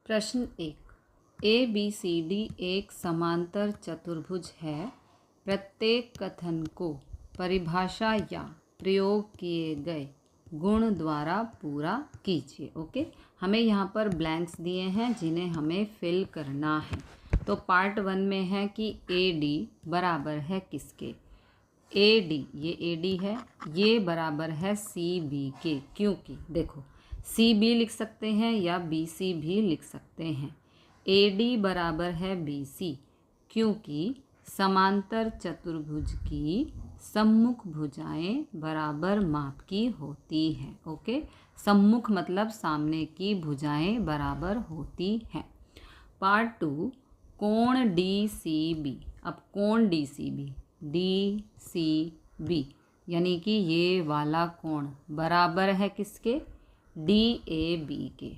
प्रश्न 1। A B C D एक समांतर चतुर्भुज है। प्रत्येक कथन को परिभाषा या प्रयोग किए गए गुण द्वारा पूरा कीजिए। ओके, हमें यहाँ पर ब्लैंक्स दिए हैं जिन्हें हमें फिल करना है। तो पार्ट 1 में है कि ए डी बराबर है किसके। ए डी, ये ए डी है, ये बराबर है सी बी के। क्योंकि देखो, सी बी लिख सकते हैं या बी सी भी लिख सकते हैं। ए डी बराबर है बी सी क्योंकि समांतर चतुर्भुज की सम्मुख भुजाएं बराबर माप की होती हैं। ओके, सम्मुख मतलब सामने की भुजाएं बराबर होती हैं। पार्ट 2, कोण डी सी बी। अब कोण डी सी बी यानी कि ये वाला कोण बराबर है किसके, डी ए बी के।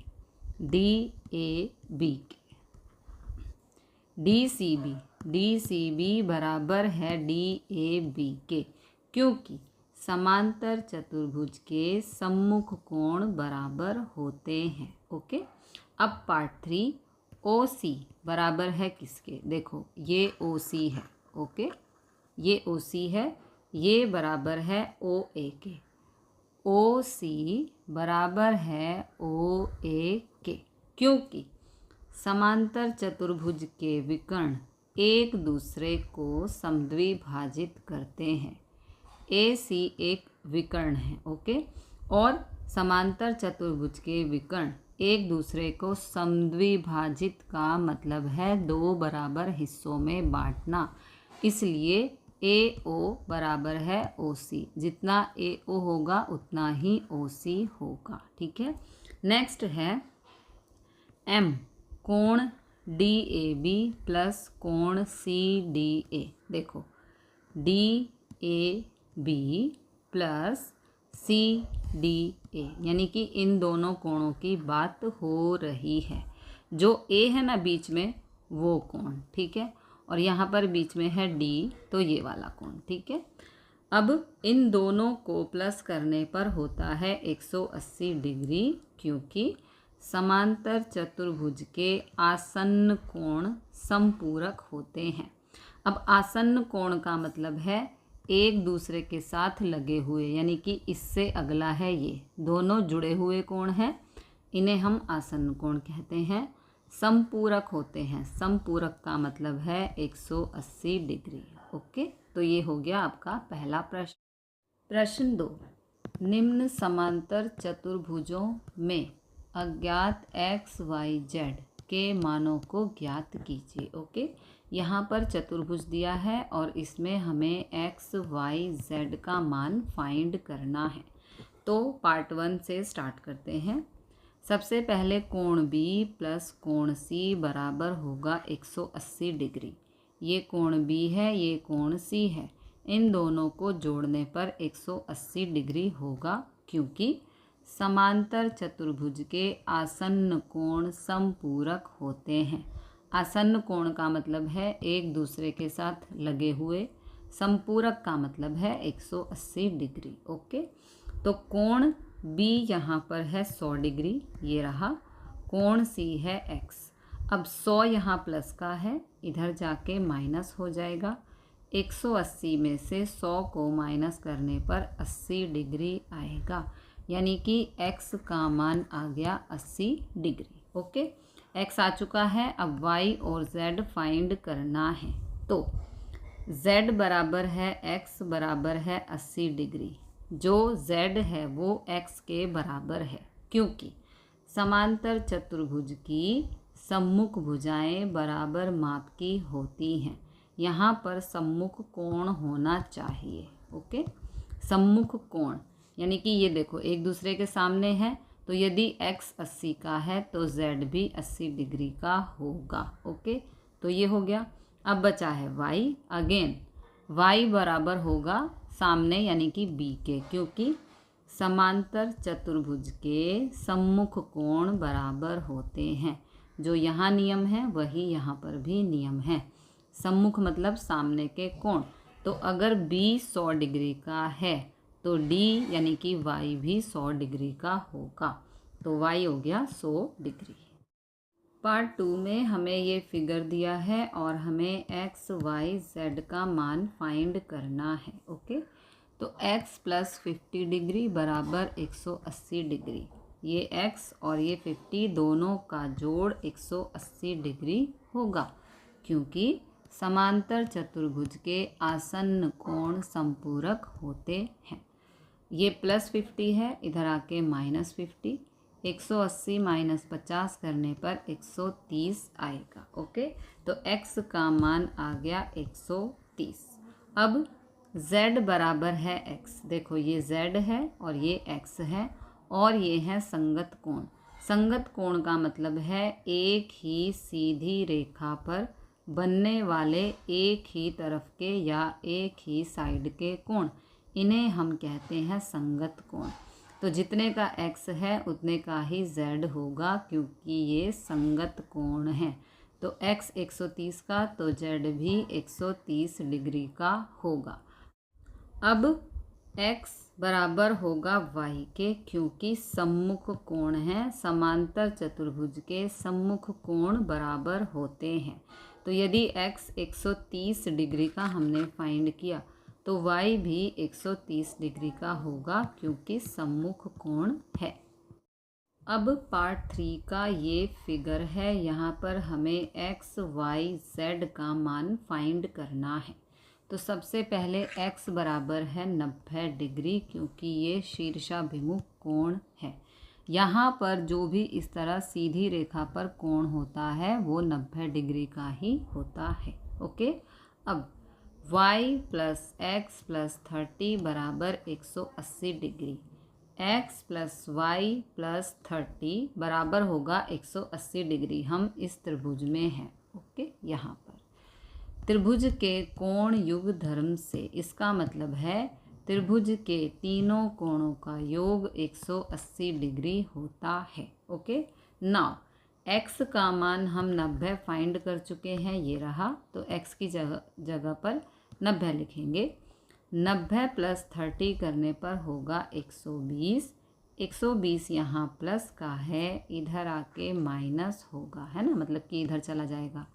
डी सी बी बराबर है डी ए बी के क्योंकि समांतर चतुर्भुज के सम्मुख कोण बराबर होते हैं। ओके, अब पार्ट 3, ओ सी बराबर है किसके। देखो, ये ओ सी है। ओके, ये ओ सी है, ये बराबर है ओ ए के। ओ सी बराबर है ओ ए के क्योंकि समांतर चतुर्भुज के विकर्ण एक दूसरे को समद्विभाजित करते हैं। ए सी एक विकर्ण है। ओके, और समांतर चतुर्भुज के विकर्ण एक दूसरे को समद्विभाजित का मतलब है दो बराबर हिस्सों में बांटना। इसलिए ए ओ बराबर है ओ सी। जितना ए ओ होगा उतना ही ओ सी होगा। ठीक है, नेक्स्ट है एम, कोण डी ए बी प्लस कोण सी डी ए। देखो, D A B plus C D A यानी कि इन दोनों कोणों की बात हो रही है। जो ए है ना बीच में, वो कोण, ठीक है, और यहाँ पर बीच में है डी, तो ये वाला कोण। ठीक है, अब इन दोनों को प्लस करने पर होता है 180 डिग्री क्योंकि समांतर चतुर्भुज के आसन्न कोण समपूरक होते हैं। अब आसन्न कोण का मतलब है एक दूसरे के साथ लगे हुए, यानी कि इससे अगला है ये, दोनों जुड़े हुए कोण हैं, इन्हें हम आसन्न कोण कहते हैं। समपूरक होते हैं, समपूरक का मतलब है 180 डिग्री। ओके, तो ये हो गया आपका पहला प्रश्न। प्रश्न 2, निम्न समांतर चतुर्भुजों में अज्ञात x y z के मानों को ज्ञात कीजिए। ओके, यहाँ पर चतुर्भुज दिया है और इसमें हमें x y z का मान फाइंड करना है। तो पार्ट 1 से स्टार्ट करते हैं। सबसे पहले कोण B प्लस कोण C बराबर होगा 180 डिग्री। ये कोण B है, ये कोण C है, इन दोनों को जोड़ने पर 180 डिग्री होगा क्योंकि समांतर चतुर्भुज के आसन्न कोण समपूरक होते हैं। आसन्न कोण का मतलब है एक दूसरे के साथ लगे हुए, समपूरक का मतलब है 180 डिग्री। ओके, तो कोण B यहाँ पर है 100 डिग्री, ये रहा। कोण C है x। अब 100 यहाँ प्लस का है, इधर जाके माइनस हो जाएगा। 180 में से 100 को माइनस करने पर 80 डिग्री आएगा, यानी कि x का मान आ गया 80 डिग्री। ओके, x आ चुका है। अब y और z फाइंड करना है। तो z बराबर है x बराबर है 80 डिग्री। जो z है वो x के बराबर है क्योंकि समांतर चतुर्भुज की सम्मुख भुजाएं बराबर माप की होती हैं। यहाँ पर सम्मुख कोण होना चाहिए। ओके, सम्मुख कोण यानी कि ये देखो एक दूसरे के सामने है, तो यदि x 80 का है तो z भी 80 डिग्री का होगा। ओके, तो ये हो गया। अब बचा है y। अगेन y बराबर होगा सामने यानी कि b के, क्योंकि समांतर चतुर्भुज के सम्मुख कोण बराबर होते हैं। जो यहाँ नियम है वही यहाँ पर भी नियम है। सम्मुख मतलब सामने के कोण। तो अगर b 100 डिग्री का है तो d यानी कि y भी 100 डिग्री का होगा। तो y हो गया 100 डिग्री। पार्ट 2 में हमें ये फिगर दिया है और हमें एक्स वाई जेड का मान फाइंड करना है। ओके, तो x प्लस 50 डिग्री बराबर 180 डिग्री। ये x और ये 50 दोनों का जोड़ 180 डिग्री होगा, क्योंकि समांतर चतुर्भुज के आसन्न कोण संपूरक होते हैं। ये प्लस 50 है, इधर आके माइनस 50, 180 माइनस 50 करने पर 130 आएगा। ओके, तो x का मान आ गया 130। अब z बराबर है x। देखो ये z है और ये x है और ये है संगत कोण। संगत कोण का मतलब है एक ही सीधी रेखा पर बनने वाले एक ही तरफ के या एक ही साइड के कोण, इन्हें हम कहते हैं संगत कोण। तो जितने का x है उतने का ही z होगा, क्योंकि ये संगत कोण है। तो x 130 का तो z भी 130 डिग्री का होगा। अब x बराबर होगा y के, क्योंकि सम्मुख कोण है। समांतर चतुर्भुज के सम्मुख कोण बराबर होते हैं। तो यदि x 130 डिग्री का हमने फाइंड किया तो y भी 130 डिग्री का होगा, क्योंकि सम्मुख कोण है। अब पार्ट 3 का ये फिगर है। यहाँ पर हमें x, y, z का मान फाइंड करना है। तो सबसे पहले x बराबर है 90 डिग्री, क्योंकि ये शीर्षाभिमुख कोण है। यहाँ पर जो भी इस तरह सीधी रेखा पर कोण होता है वो 90 डिग्री का ही होता है। ओके, अब y प्लस एक्स प्लस 30 बराबर 180 degree. x plus Y plus 30 बराबर होगा 180 डिग्री। हम इस त्रिभुज में हैं। ओके, यहाँ पर त्रिभुज के कोण युग धर्म से, इसका मतलब है त्रिभुज के तीनों कोणों का योग 180 डिग्री होता है। ओके, नाउ x का मान हम 90 फाइंड कर चुके हैं, ये रहा। तो x की जगह पर 90 लिखेंगे। 90 प्लस 30 करने पर होगा 120। 120 यहाँ प्लस का है, इधर आके माइनस होगा, है ना, मतलब कि इधर चला जाएगा।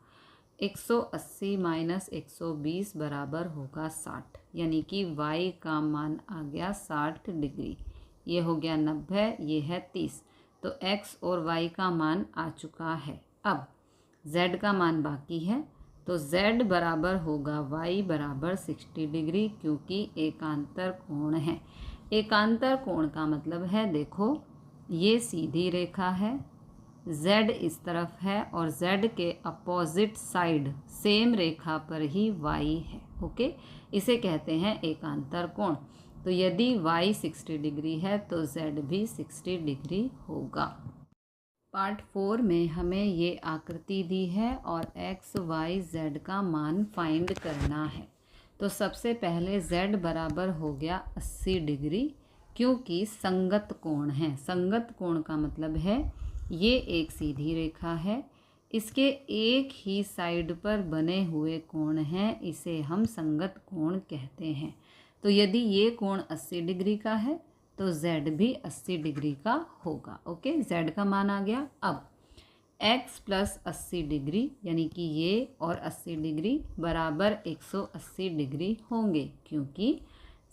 180 माइनस 120 बराबर होगा 60, यानी कि y का मान आ गया 60 डिग्री। ये हो गया 90, ये है 30। तो x और y का मान आ चुका है। अब z का मान बाकी है, तो z बराबर होगा y बराबर 60 डिग्री, क्योंकि एकांतर कोण है। एकांतर कोण का मतलब है, देखो ये सीधी रेखा है, z इस तरफ है और z के अपोजिट साइड सेम रेखा पर ही y है। ओके, इसे कहते हैं एकांतर कोण। तो यदि y 60 डिग्री है तो z भी 60 डिग्री होगा। पार्ट 4 में हमें ये आकृति दी है और x, y, z का मान फाइंड करना है। तो सबसे पहले z बराबर हो गया 80 डिग्री, क्योंकि संगत कोण है। संगत कोण का मतलब है ये एक सीधी रेखा है, इसके एक ही साइड पर बने हुए कोण हैं, इसे हम संगत कोण कहते हैं। तो यदि ये कोण 80 डिग्री का है तो z भी 80 डिग्री का होगा। ओके, z का मान आ गया। अब x प्लस 80 डिग्री, यानी कि ये और 80 डिग्री बराबर 180 डिग्री होंगे, क्योंकि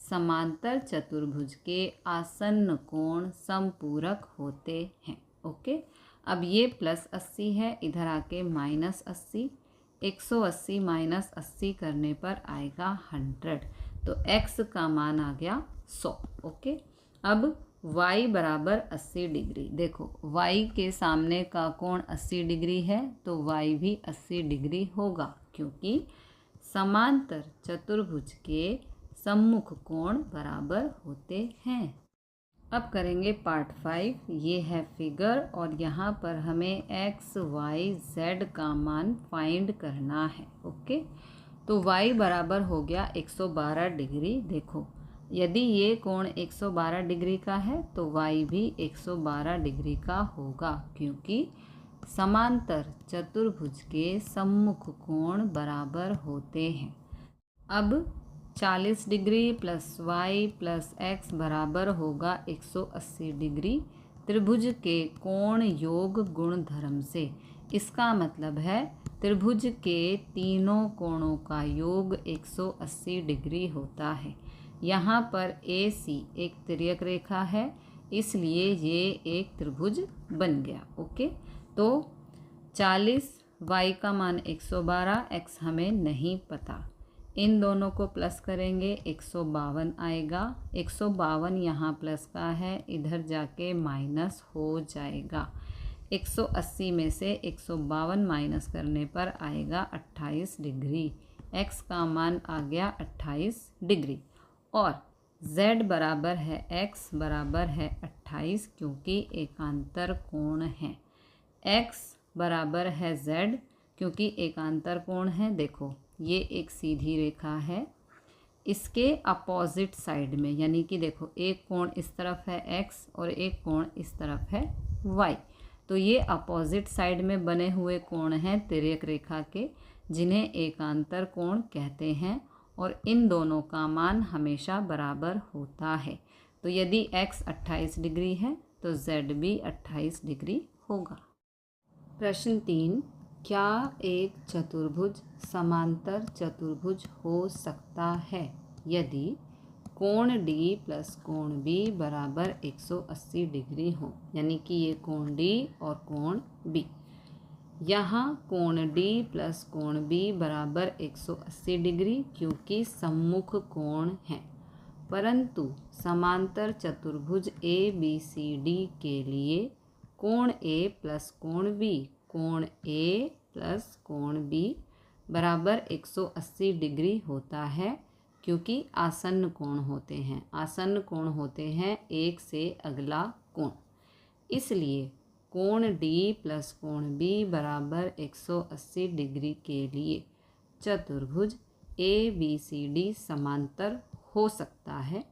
समांतर चतुर्भुज के आसन्न कोण संपूरक होते हैं। ओके, अब ये प्लस 80 है, इधर आके माइनस 80। 180 माइनस 80 करने पर आएगा 100। तो x का मान आ गया 100। ओके, अब y बराबर 80 डिग्री। देखो y के सामने का कोण 80 डिग्री है, तो y भी 80 डिग्री होगा, क्योंकि समांतर चतुर्भुज के सम्मुख कोण बराबर होते हैं। अब करेंगे पार्ट 5। ये है फिगर और यहाँ पर हमें x, y, z का मान फाइंड करना है। ओके, तो y बराबर हो गया 112 डिग्री। देखो यदि ये कोण 112 डिग्री का है तो y भी 112 डिग्री का होगा, क्योंकि समांतर चतुर्भुज के सम्मुख कोण बराबर होते हैं। अब 40 degree plus y plus x बराबर होगा 180 डिग्री। त्रिभुज के कोण योग गुण धर्म से। इसका मतलब है त्रिभुज के तीनों कोणों का योग 180 डिग्री होता है। यहाँ पर AC एक तिर्यक रेखा है, इसलिए ये एक त्रिभुज बन गया। ओके, तो 40, y का मान 112, x हमें नहीं पता। इन दोनों को प्लस करेंगे 152 आएगा। 152 यहाँ प्लस का है, इधर जाके माइनस हो जाएगा। 180 में से 152 माइनस करने पर आएगा 28 डिग्री। x का मान आ गया 28 डिग्री और z बराबर है x बराबर है 28, क्योंकि एकांतर कोण है। x बराबर है z क्योंकि एकांतर कोण है। देखो ये एक सीधी रेखा है, इसके अपोजिट साइड में, यानी कि देखो एक कोण इस तरफ है x और एक कोण इस तरफ है y, तो ये अपोजिट साइड में बने हुए कोण हैं तिर्यक रेखा के, जिन्हें एकांतर कोण कहते हैं और इन दोनों का मान हमेशा बराबर होता है। तो यदि x 28 डिग्री है तो z भी 28 डिग्री होगा। प्रश्न 3, क्या एक चतुर्भुज समांतर चतुर्भुज हो सकता है यदि कोण D प्लस कोण B बराबर 180 डिग्री हो, यानी कि ये कोण D और कोण B। यहाँ कोण D प्लस कोण B बराबर 180 डिग्री क्योंकि सम्मुख कोण है, परंतु समांतर चतुर्भुज ABCD के लिए कोण A प्लस कोण B, कोण A प्लस कोण B बराबर 180 डिग्री होता है, क्योंकि आसन्न कोण होते हैं। आसन्न कोण होते हैं एक से अगला कोण, इसलिए कोण D प्लस कोण B बराबर 180 डिग्री के लिए चतुर्भुज ABCD समांतर हो सकता है,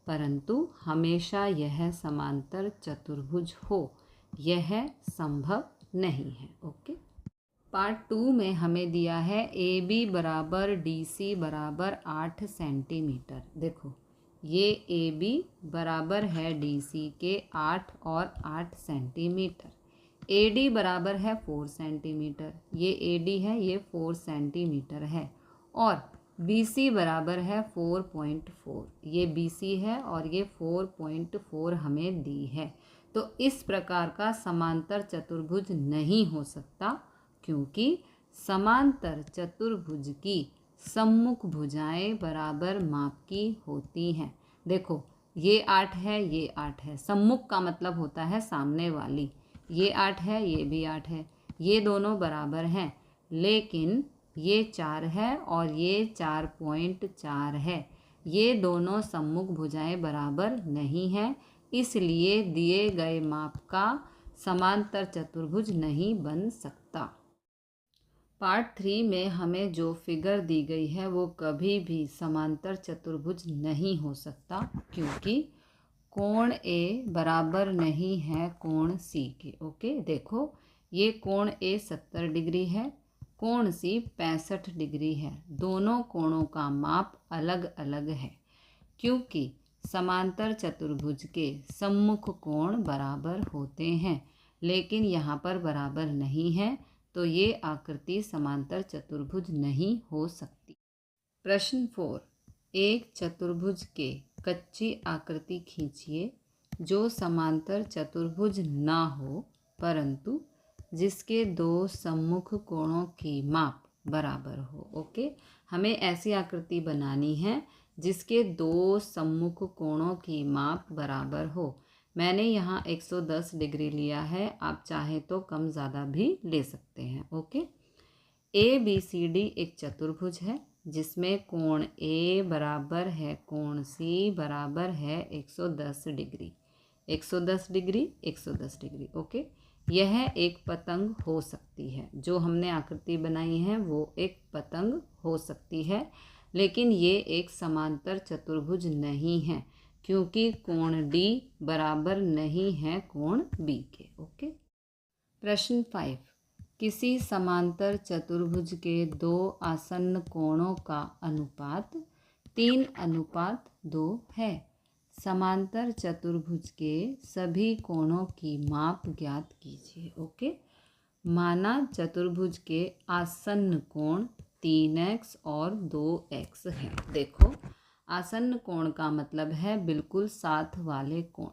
परंतु हमेशा यह समांतर चतुर्भुज हो यह संभव नहीं है। ओके, पार्ट 2 में हमें दिया है AB बराबर DC बराबर 8 सेंटीमीटर। देखो ये AB बराबर है DC के 8 और 8 सेंटीमीटर। AD बराबर है 4 सेंटीमीटर, ये AD है, ये 4 सेंटीमीटर है, और BC बराबर है 4.4, ये BC है और ये 4.4 हमें दी है। तो इस प्रकार का समांतर चतुर्भुज नहीं हो सकता, क्योंकि समांतर चतुर्भुज की सम्मुख भुजाएं बराबर माप की होती हैं। देखो ये 8 है, ये 8 है, सम्मुख का मतलब होता है सामने वाली। ये 8 है, ये भी 8 है, ये दोनों बराबर हैं, लेकिन ये 4 है और ये 4.4 है, ये दोनों सम्मुख भुजाएं बराबर नहीं हैं, इसलिए दिए गए माप का समांतर चतुर्भुज नहीं बन सकता। पार्ट 3 में हमें जो फिगर दी गई है वो कभी भी समांतर चतुर्भुज नहीं हो सकता, क्योंकि कोण A बराबर नहीं है कोण C के। ओके, देखो ये कोण A 70 डिग्री है, कोण C 65 डिग्री है, दोनों कोणों का माप अलग अलग है, क्योंकि समांतर चतुर्भुज के सम्मुख कोण बराबर होते हैं, लेकिन यहाँ पर बराबर नहीं है, तो ये आकृति समांतर चतुर्भुज नहीं हो सकती। प्रश्न 4, एक चतुर्भुज के कच्ची आकृति खींचिए जो समांतर चतुर्भुज ना हो, परंतु जिसके दो सम्मुख कोणों की माप बराबर हो। ओके, हमें ऐसी आकृति बनानी है जिसके दो सम्मुख कोणों की माप बराबर हो। मैंने यहाँ 110 डिग्री लिया है, आप चाहे तो कम ज़्यादा भी ले सकते हैं। ओके, ABCD एक चतुर्भुज है जिसमें कोण A बराबर है कोण C बराबर है 110 डिग्री, 110 डिग्री, 110 डिग्री। ओके, यह एक पतंग हो सकती है, जो हमने आकृति बनाई है वो एक पतंग हो सकती है, लेकिन ये एक समांतर चतुर्भुज नहीं है, क्योंकि कोण D बराबर नहीं है कोण B के। ओके, प्रश्न 5, किसी समांतर चतुर्भुज के दो आसन्न कोणों का अनुपात 3:2 है। समांतर चतुर्भुज के सभी कोणों की माप ज्ञात कीजिए। ओके, माना चतुर्भुज के आसन्न कोण 3x और 2x है। देखो, आसन्न कोण का मतलब है बिल्कुल साथ वाले कोण।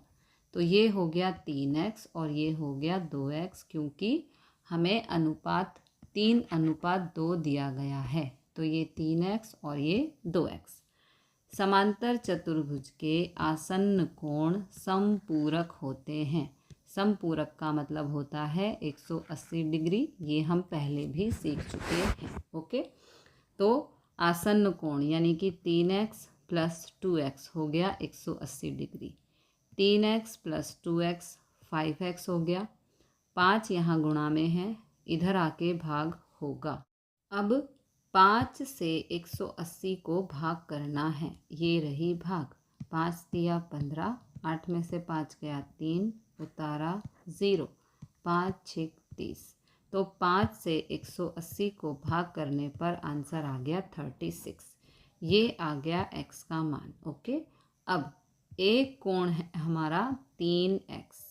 तो ये हो गया 3x और ये हो गया 2x, क्योंकि हमें अनुपात 3:2 दिया गया है। तो ये 3x और ये 2x। समांतर चतुर्भुज के आसन्न कोण समपूरक होते हैं। समपूरक का मतलब होता है 180 डिग्री। ये हम पहले भी सीख चुके हैं। ओके, तो आसन्न कोण यानी कि 3x + 2x हो गया 180 डिग्री। 3x + 2x 5x हो गया। 5 यहाँ गुणा में है, इधर आके भाग होगा। अब 5 से 180 को भाग करना है। ये रही भाग। 5 दिया 15, 8 में से 5 गया 3, उतारा 0, 5 6 30। तो 5 से 180 को भाग करने पर आंसर आ गया 36। ये आ गया x का मान। ओके, अब एक कोण है हमारा 3x।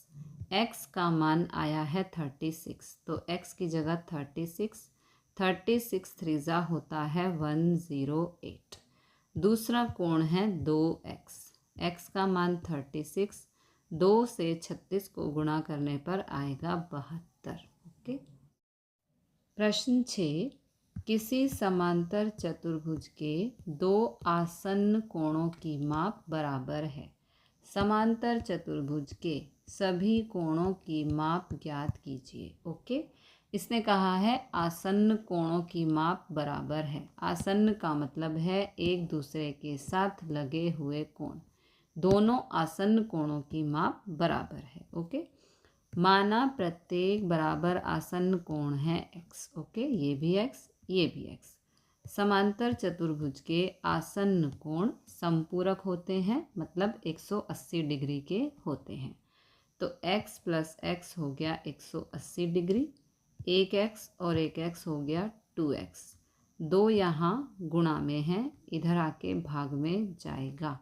x का मान आया है 36, तो x की जगह 36। 36 3 होता है 108। दूसरा कोण है 2x। x का मान 36, 2 से 36 को गुणा करने पर आएगा 72। ओके, प्रश्न 6, किसी समांतर चतुर्भुज के दो आसन्न कोणों की माप बराबर है। समांतर चतुर्भुज के सभी कोणों की माप ज्ञात कीजिए। ओके, इसने कहा है आसन्न कोणों की माप बराबर है। आसन्न का मतलब है एक दूसरे के साथ लगे हुए कोण। दोनों आसन्न कोणों की माप बराबर है। ओके, माना प्रत्येक बराबर आसन्न कोण है x। ओके, ये भी x, ये भी x। समांतर चतुर्भुज के आसन्न कोण समपूरक होते हैं, मतलब 180 डिग्री के होते हैं। तो x + x हो गया 180 डिग्री। एक x और एक x हो गया 2x। 2 यहाँ गुणा में है, इधर आके भाग में जाएगा।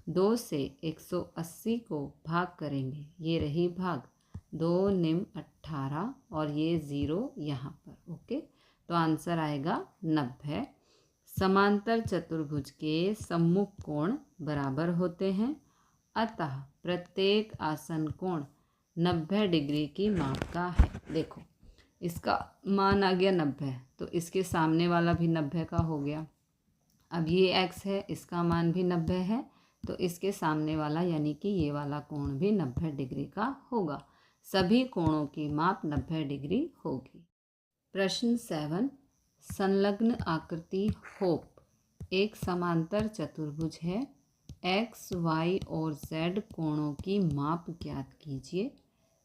2 से 180 को भाग करेंगे, ये रही भाग। 2 निम 18 और ये 0 यहाँ पर। ओके, तो आंसर आएगा 90। समांतर चतुर्भुज के सम्मुख कोण बराबर होते हैं, अतः प्रत्येक आसन्न कोण 90 डिग्री की माप का है। देखो, इसका मान आ गया 90, तो इसके सामने वाला भी 90 का हो गया। अब ये x है, इसका मान भी 90 है, तो इसके सामने वाला यानी कि ये वाला कोण भी 90 डिग्री का होगा। सभी कोणों की माप 90 डिग्री होगी। प्रश्न 7, संलग्न आकृति होप एक समांतर चतुर्भुज है। x, y और z कोणों की माप ज्ञात कीजिए।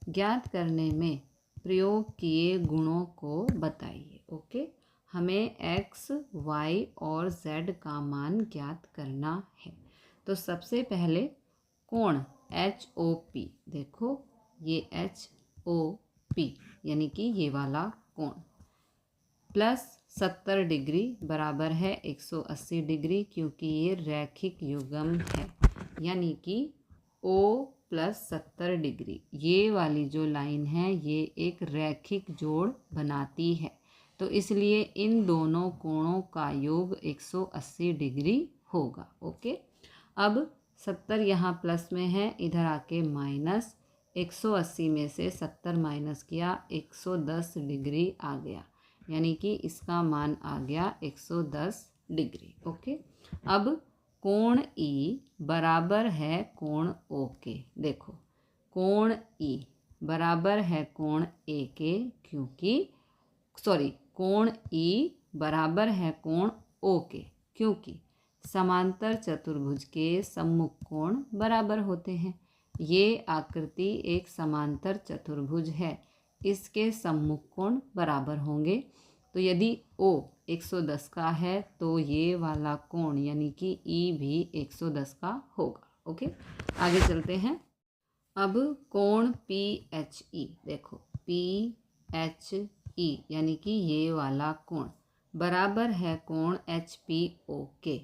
ज्ञात करने में प्रयोग किए गुणों को बताइए। ओके, हमें x, y और z का मान ज्ञात करना है। तो सबसे पहले कोण HOP, देखो ये HOP यानी कि ये वाला कोण +70 डिग्री बराबर है 180 डिग्री, क्योंकि ये रैखिक युग्म है। यानी कि O + 70 डिग्री, ये वाली जो लाइन है ये एक रैखिक जोड़ बनाती है। तो इसलिए इन दोनों कोणों का योग 180 डिग्री होगा। ओके, अब 70 यहाँ प्लस में है, इधर आके माइनस। 180 में से 70 माइनस किया, 110 डिग्री आ गया, यानी कि इसका मान आ गया 110 डिग्री। ओके, अब कोण E बराबर है कोण O के। देखो, कोण E बराबर है कोण A के, क्योंकि कोण E बराबर है कोण O के, क्योंकि समांतर चतुर्भुज के सम्मुख कोण बराबर होते हैं। ये आकृति एक समांतर चतुर्भुज है, इसके सम्मुख कोण बराबर होंगे। तो यदि O 110 का है तो ये वाला कोण यानी कि E भी 110 का होगा। ओके, आगे चलते हैं। अब कोण PHE, देखो PHE यानी कि ये वाला कोण बराबर है कोण HPO के।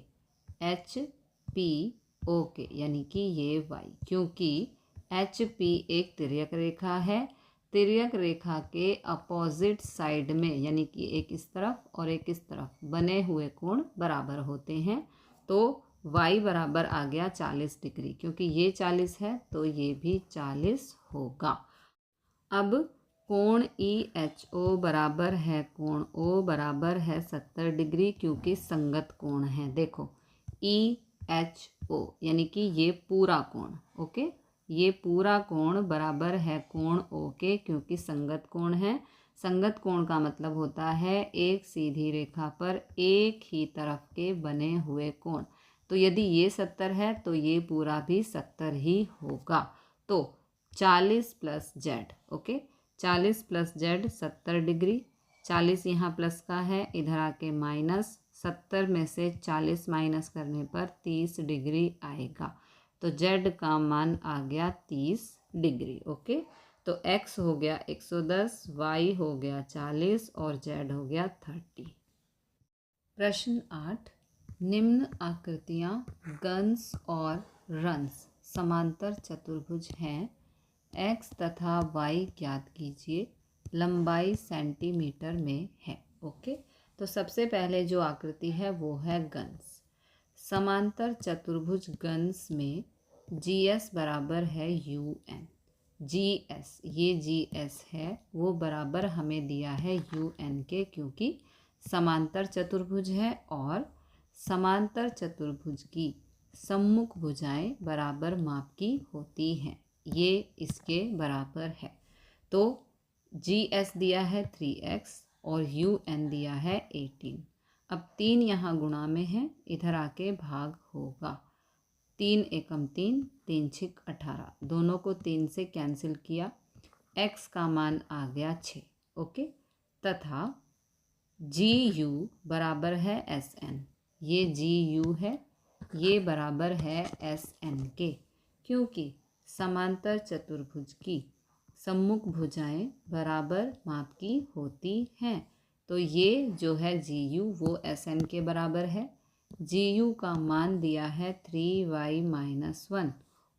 HPO ओके, यानी कि ये y, क्योंकि एच पी एक तिर्यक रेखा है। तिर्यक रेखा के अपोजिट साइड में, यानी कि एक इस तरफ और एक इस तरफ, बने हुए कोण बराबर होते हैं। तो y बराबर आ गया 40 डिग्री, क्योंकि ये 40 है तो ये भी 40 होगा। अब कोण EHO बराबर है कोण O बराबर है 70 डिग्री, क्योंकि संगत कोण है। देखो EHO यानी कि ये पूरा कोण, ओके, ये पूरा कोण बराबर है कोण O के, क्योंकि संगत कोण है। संगत कोण का मतलब होता है एक सीधी रेखा पर एक ही तरफ के बने हुए कोण। तो यदि ये 70 है तो ये पूरा भी 70 ही होगा। तो 40 plus Z, okay, 40 plus Z 70 degree. 40 यहाँ प्लस का है, इधर आके माइनस, 70 में से 40 माइनस करने पर 30 डिग्री आएगा। तो जेड का मान आ गया 30 डिग्री, ओके। तो एक्स हो गया 110, वाई हो गया 40 और जेड हो गया 30। प्रश्न 8, निम्न आकृतियाँ गन्स और रन्स समांतर चतुर्भुज हैं। एक्स तथा वाई ज्ञात कीजिए, लंबाई सेंटीमीटर में है, ओके। तो सबसे पहले जो आकृति है वो है गन्स। समांतर चतुर्भुज गन्स में GS बराबर है UN। GS, ये GS है, वो बराबर हमें दिया है UN के, क्योंकि समांतर चतुर्भुज है और समांतर चतुर्भुज की सम्मुख भुजाएं बराबर माप की होती हैं। ये इसके बराबर है। तो GS दिया है 3x और UN दिया है 18। अब 3 यहाँ गुणा में है, इधर आके भाग होगा। 3 एकम 3, 3 छिक 18, दोनों को 3 से कैंसिल किया। x का मान आ गया 6, ओके। तथा GU बराबर है SN, ये GU है, ये बराबर है SN के, क्योंकि समांतर चतुर्भुज की सम्मुख भुजाएं बराबर माप की होती हैं। तो ये जो है GU वो SN के बराबर है। GU का मान दिया है 3y माइनस 1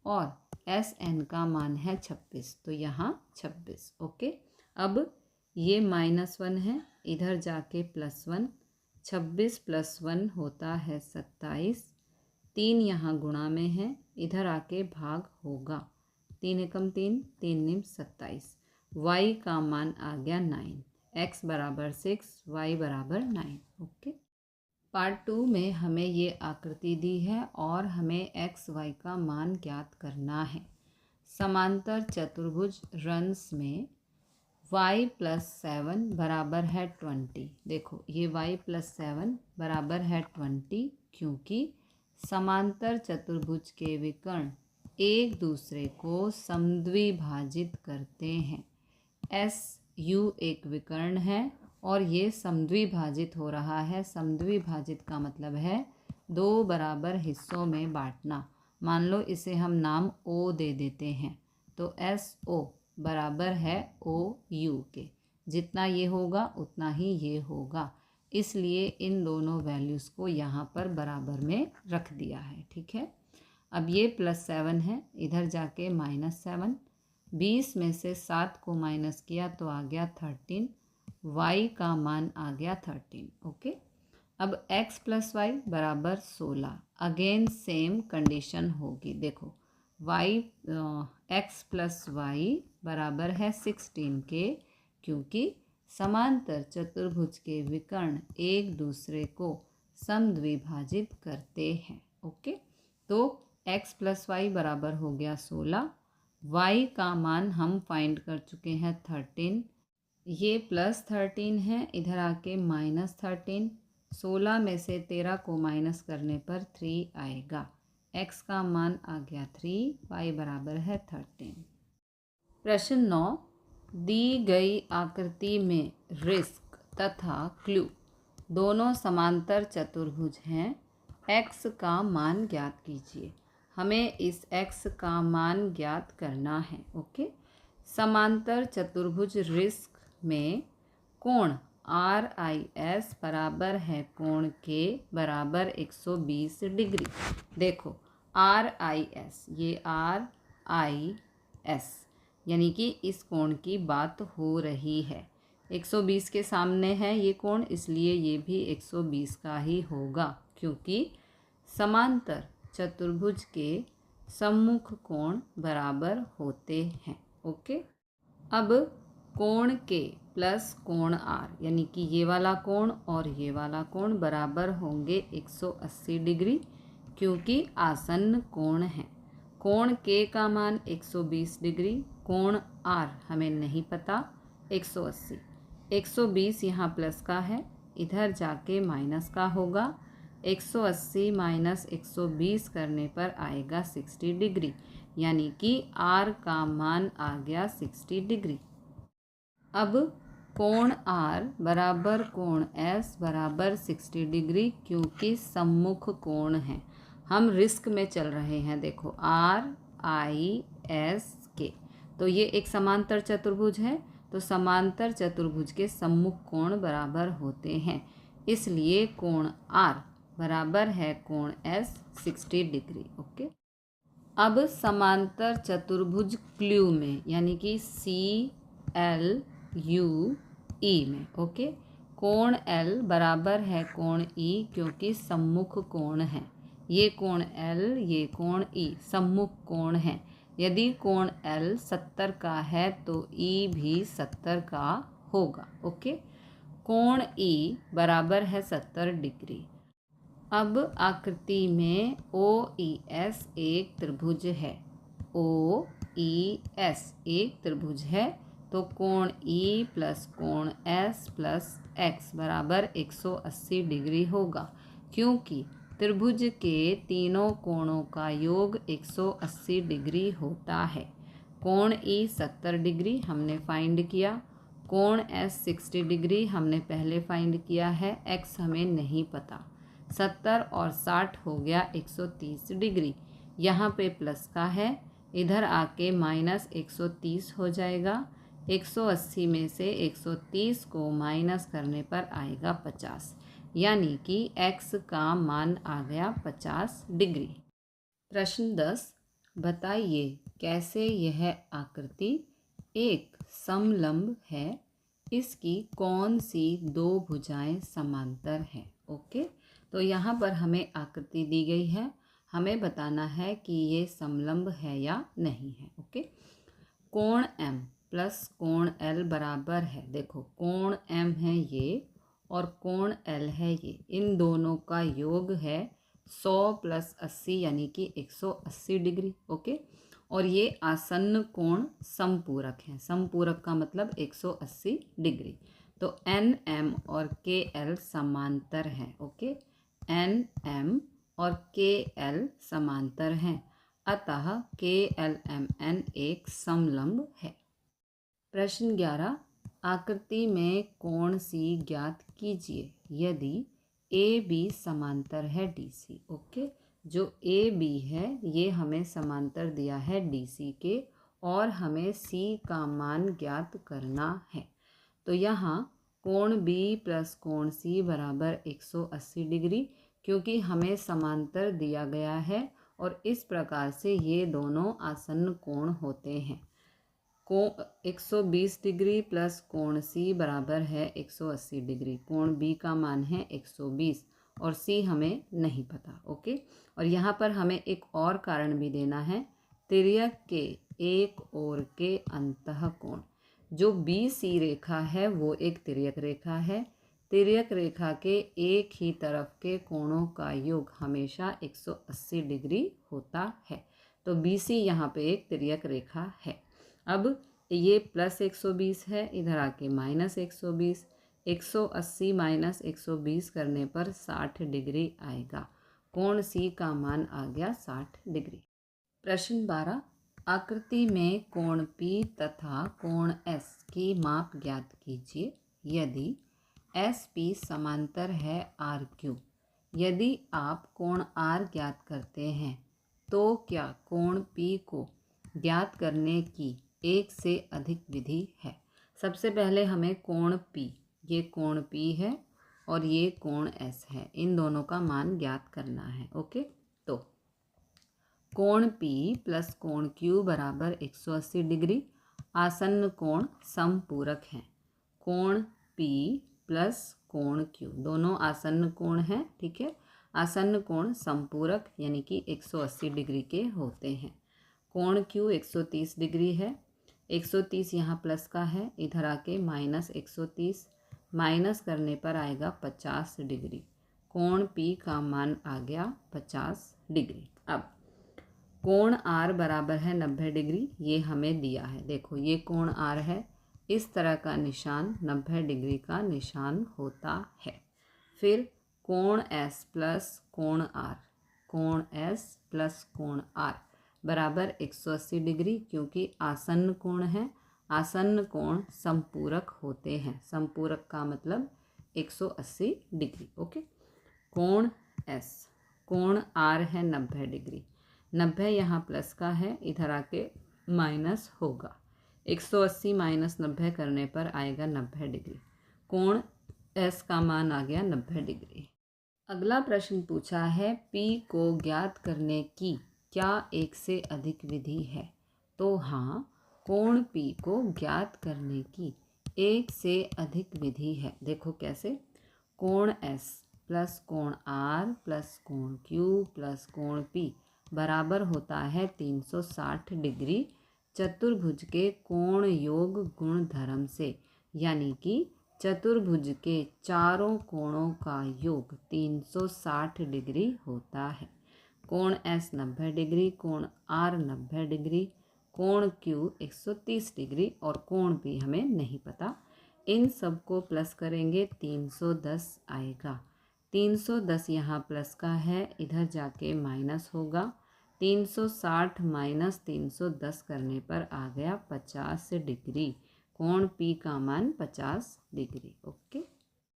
और SN का मान है 26, तो यहाँ 26, ओके। अब ये -1 है, इधर जाके +1, 26 + 1 होता है 27। 3 यहाँ गुणा में है, इधर आके भाग होगा। 3 एकम 3, 3 निम 27। y का मान आ गया 9, x बराबर 6, y बराबर 9, ओके। पार्ट 2 में हमें ये आकृति दी है और हमें x y का मान ज्ञात करना है। समांतर चतुर्भुज रन्स में y + 7 बराबर है 20। देखो ये y + 7 बराबर है 20, क्योंकि समांतर चतुर्भुज के विकर्ण एक दूसरे को समद्विभाजित करते हैं। SU एक विकर्ण है और ये समद्विभाजित हो रहा है। समद्विभाजित का मतलब है 2 बराबर हिस्सों में बांटना। मान लो इसे हम नाम O दे देते हैं, तो SO बराबर है OU के, जितना ये होगा उतना ही ये होगा, इसलिए इन दोनों वैल्यूज़ को यहाँ पर बराबर में रख दिया है, ठीक है। अब ये +7 है, इधर जाके -7, 20 में से 7 को माइनस किया तो आ गया 13, y का मान आ गया 13, ओके। अब x + y बराबर 16, अगेन सेम कंडीशन होगी। देखो x + y बराबर है 16 के, क्योंकि समांतर चतुर्भुज के विकर्ण एक दूसरे को समद्विभाजित करते हैं, ओके। तो x + y बराबर हो गया 16, y का मान हम फाइंड कर चुके हैं 13, ये +13 है, इधर आके -13, 16 में से 13 को माइनस करने पर 3 आएगा। x का मान आ गया 3, y बराबर है 13। प्रश्न 9, दी गई आकृति में रिस्क तथा क्लू दोनों समांतर चतुर्भुज हैं। x का मान ज्ञात कीजिए। हमें इस x का मान ज्ञात करना है, ओके। समांतर चतुर्भुज रिस्क में कोण RIS बराबर है कोण के बराबर 120 डिग्री। देखो RIS, ये RIS यानी कि इस कोण की बात हो रही है। 120 के सामने है ये कोण, इसलिए ये भी 120 का ही होगा, क्योंकि समांतर चतुर्भुज के सम्मुख कोण बराबर होते हैं। ओके, अब कोण के प्लस कोण R यानी कि ये वाला कोण और ये वाला कोण बराबर होंगे 180 डिग्री, क्योंकि आसन्न कोण है। कोण के का मान 120 डिग्री, कोण R हमें नहीं पता 180। 120 यहाँ प्लस का है, इधर जाके माइनस का होगा। 180 माइनस 120 करने पर आएगा 60 डिग्री, यानी कि R का मान आ गया 60 डिग्री। अब कोण R बराबर कोण S बराबर 60 डिग्री, क्योंकि सम्मुख कोण है। हम रिस्क में चल रहे हैं, देखो RIS के, तो ये एक समांतर चतुर्भुज है, तो समांतर चतुर्भुज के सम्मुख कोण बराबर होते हैं, इसलिए कोण R बराबर है कोण S 60 डिग्री। ओके, अब समांतर चतुर्भुज क्ल्यू में यानी कि CLUE में, ओके, कोण L बराबर है कोण E, क्योंकि सम्मुख कोण है। ये कोण L, ये कोण E सम्मुख कोण है। यदि कोण L 70 का है तो E भी 70 का होगा। ओके, कोण E बराबर है 70 डिग्री। अब आकृति में OES एक त्रिभुज है। OES एक त्रिभुज है, तो कोण E प्लस कोण S प्लस X बराबर 180 डिग्री होगा, क्योंकि त्रिभुज के तीनों कोणों का योग 180 डिग्री होता है। कोण E 70 डिग्री हमने फाइंड किया, कोण S 60 डिग्री हमने पहले फाइंड किया है, X हमें नहीं पता। 70 और 60 हो गया 130 डिग्री। यहाँ पे प्लस का है, इधर आके माइनस 130 हो जाएगा। 180 में से 130 को माइनस करने पर आएगा 50, यानी कि x का मान आ गया 50 डिग्री। प्रश्न 10, बताइए कैसे यह आकृति एक समलंब है, इसकी कौन सी दो भुजाएं समांतर हैं। ओके, तो यहाँ पर हमें आकृति दी गई है, हमें बताना है कि ये समलंब है या नहीं है। ओके, कोण M प्लस कोण L बराबर है, देखो कोण M है ये और कोण L है ये, इन दोनों का योग है 100 प्लस 80 यानी कि 180 डिग्री। ओके, और ये आसन्न कोण समपूरक हैं, समपूरक का मतलब 180 डिग्री। तो NM और KL समांतर हैं। ओके, NM और KL समांतर हैं, अतः KLMN एक समलंब है। प्रश्न 11, आकृति में कोण C ज्ञात कीजिए यदि AB समांतर है DC। ओके, जो AB है ये हमें समांतर दिया है DC के, और हमें C का मान ज्ञात करना है। तो यहाँ कोण B प्लस कोण C बराबर 180 डिग्री, क्योंकि हमें समांतर दिया गया है और इस प्रकार से ये दोनों आसन्न कोण होते हैं। 120 डिग्री प्लस कोण C बराबर है 180 डिग्री। कोण B का मान है 120 और C हमें नहीं पता। ओके, और यहाँ पर हमें एक और कारण भी देना है, तिर्यक के एक ओर के अंतः कोण। जो BC रेखा है वो एक तिर्यक रेखा है, तिर्यक रेखा के एक ही तरफ के कोणों का योग हमेशा 180 डिग्री होता है, तो BC यहाँ पे एक तिर्यक रेखा है। अब ये प्लस 120 है, इधर आके माइनस 120, 180 माइनस 120 करने पर 60 डिग्री आएगा। कोण C का मान आ गया 60 डिग्री। प्रश्न 12, आकृति में कोण P तथा कोण S की माप ज्ञात कीजिए यदि SP समांतर है RQ। यदि आप कोण R ज्ञात करते हैं तो क्या कोण P को ज्ञात करने की एक से अधिक विधि है। सबसे पहले हमें कोण P, ये कोण P है और ये कोण S है, इन दोनों का मान ज्ञात करना है। ओके, तो कोण P प्लस कोण Q बराबर 180 डिग्री। आसन्न कोण समपूरक हैं। कोण P प्लस कोण Q दोनों आसन्न कोण हैं, ठीक है। आसन्न कोण समपूरक यानी कि 180 डिग्री के होते हैं। कोण Q 130 डिग्री है। 130 यहाँ प्लस का है, इधर आके माइनस 130, माइनस करने पर आएगा 50 डिग्री। कोण P का मान आ गया 50 डिग्री। अब कोण R बराबर है 90 डिग्री, ये हमें दिया है। देखो ये कोण R है, इस तरह का निशान 90 डिग्री का निशान होता है। फिर कोण S प्लस कोण R, कोण S प्लस कोण R बराबर 180 डिग्री, क्योंकि आसन्न कोण है। आसन्न कोण समपूरक होते हैं। समपूरक का मतलब 180 डिग्री। ओके। कोण S, कोण R है 90 डिग्री। 90 यहाँ प्लस का है, इधर आके माइनस होगा। 180 माइनस 90 करने पर आएगा 90 डिग्री। कोण S का मान आ गया 90 डिग्री। अगला प्रश्न पूछा है, P को ज्ञात करने की क्या एक से अधिक विधि है? तो हाँ, कोण P को ज्ञात करने की एक से अधिक विधि है। देखो कैसे। कोण S प्लस कोण R प्लस कोण Q प्लस कोण P बराबर होता है 360 डिग्री चतुर्भुज के कोण योग गुणधर्म से, यानी कि चतुर्भुज के चारों कोणों का योग 360 डिग्री होता है। कोण S 90 डिग्री, कोण R 90 डिग्री, कोण Q 130 डिग्री और कोण P हमें नहीं पता। इन सब को प्लस करेंगे 310 आएगा। 310 यहाँ प्लस का है, इधर जाके माइनस होगा। 360 माइनस 310 करने पर आ गया 50 डिग्री। कोण P का मान 50 डिग्री। ओके।